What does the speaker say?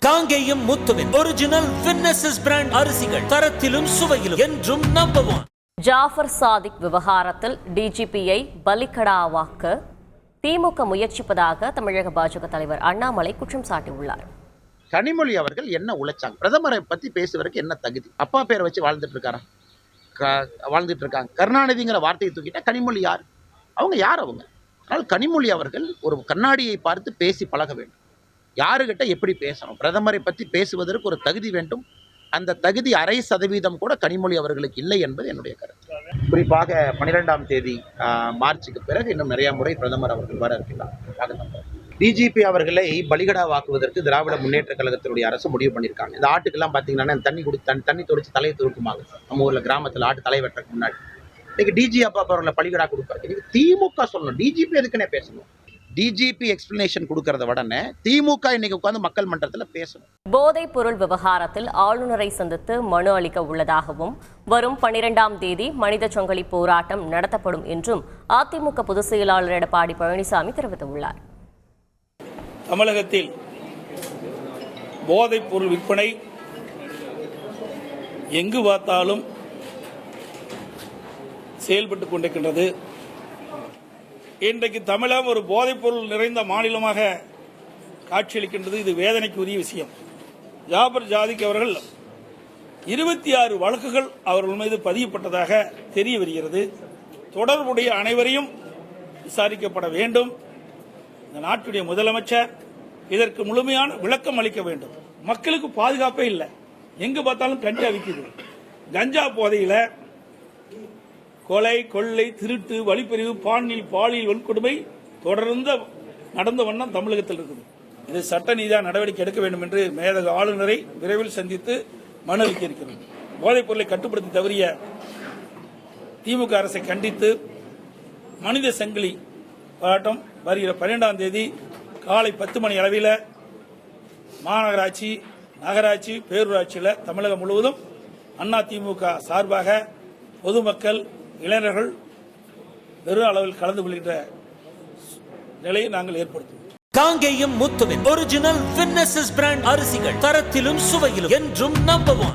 காங்கேயம் முத்துவின் ஒரிஜினல் வின்னசஸ் பிராண்ட் அரிசிகள் தரத்திலும் சுவையிலும் என்றும் நம்பர் 1. ஜாஃபர் சாதிக் விவகாரத்தில் டிஜிபியை பலிகடாவாக்க திமுக முயற்சிப்பதாக தமிழக பாஜக தலைவர் அண்ணாமலை குற்றம் சாட்டியுள்ளார். கனிமொழி அவர்கள் என்ன உழைச்சாங்க? பிரதமரை பத்தி பேசுவதற்கு என்ன தகுதி? அப்பா பேரை வச்சு வாழ்ந்துட்டு இருக்காங்க. கருணாநிதிங்கிற வார்த்தையை தூக்கிட்டா கனிமொழி யார்? அவங்க யார்? அவங்க அதனால் கனிமொழி அவர்கள் ஒரு கண்ணாடியை பார்த்து பேசி பழக வேண்டும். யாருக்கிட்ட எப்படி பேசணும்? பிரதமரை பற்றி பேசுவதற்கு ஒரு தகுதி வேண்டும். அந்த தகுதி 0.5% கூட கனிமொழி அவர்களுக்கு இல்லை என்பது என்னுடைய கருத்து. குறிப்பாக 12ஆம் தேதி மார்ச்சுக்கு பிறகு இன்னும் நிறைய முறை பிரதமர் அவர்கள் வர இருக்கிறார். டிஜிபி அவர்களை பலிகடாவாக்குவதற்கு திராவிட முன்னேற்ற கழகத்தினுடைய அரசு முடிவு பண்ணியிருக்காங்க. இந்த ஆட்டுக்கெல்லாம் பார்த்தீங்கன்னா தண்ணி தொடிச்சு தலையை துருக்குமாங்க. நம்ம ஊரில் கிராமத்தில் ஆட்டு தலை வெட்டுறதுக்கு முன்னாடி இன்னைக்கு டிஜி அப்பா அவர்களை பலிகடா கொடுப்பாரு. திமுக சொல்லணும், டிஜிபி எதுக்குன்னே பேசணும். டிஜிபி எக்ஸ்பிளனேஷன் கொடுக்கறத உடனே திமுக இன்னைக்கு உட்கார்ந்து மக்கள் மன்றத்தில் பேசணும். போதைப் பொருள் விவகாரத்தில் ஆளுநரை சந்தித்து மனு அளிக்க உள்ளதாகவும் வரும் 12ஆம் தேதி மனித சங்கிலி போராட்டம் நடத்தப்படும் என்றும் அதிமுக பொதுச் செயலாளர் எடப்பாடி பழனிசாமி தெரிவித்துள்ளார். தமிழகத்தில் போதைப் பொருள் விற்பனை எங்கு பார்த்தாலும் செயல்பட்டுக் கொண்டிருக்கின்றது. இன்றைக்கு தமிழகம் ஒரு போதைப் பொருள் நிறைந்த மாநிலமாக காட்சியளிக்கின்றது. இது வேதனைக்குரிய விஷயம். ஜாபர் ஜாதிக் அவர்கள் 26 வழக்குகள் அவர்கள் மீது பதியப்பட்டதாக தெரிய வருகிறது. தொடர்புடைய அனைவரையும் விசாரிக்கப்பட வேண்டும். இந்த நாட்டுடைய முதலமைச்சர் இதற்கு முழுமையான விளக்கம் அளிக்க வேண்டும். மக்களுக்கு பாதுகாப்பே இல்லை. எங்கு பார்த்தாலும் கஞ்சா விற்குது. கஞ்சா போதையில கொலை, கொள்ளை, திருட்டு, வழிப்பறிவு, பாலியல் வன்கொடுமை தொடர்ந்து நடந்த வண்ணம் தமிழகத்தில் இருக்குது. இது சட்ட நீதியாக நடவடிக்கை எடுக்க வேண்டும் என்று மேதக ஆளுநரை விரைவில் சந்தித்து மனு அளிக்க இருக்கிறோம். போதைப் பொருளை கட்டுப்படுத்தி தவறிய திமுக அரசை கண்டித்து மனித சங்கிலி போராட்டம் வருகிற 12ஆம் தேதி காலை 10 மணி அளவில் மாநகராட்சி, நகராட்சி, பேரூராட்சியில் தமிழகம் முழுவதும் அதிமுக சார்பாக பொதுமக்கள், இளைஞர்கள் பெரும் அளவில் கலந்து கொள்கின்ற நிலையை நாங்கள் ஏற்படுத்துவோம். காங்கேயம் முத்துவின் ஒரிஜினல் வின்னசஸ் பிராண்ட் அரிசிகள் தரத்திலும் சுவையிலும் என்றும் நம்பர் 1.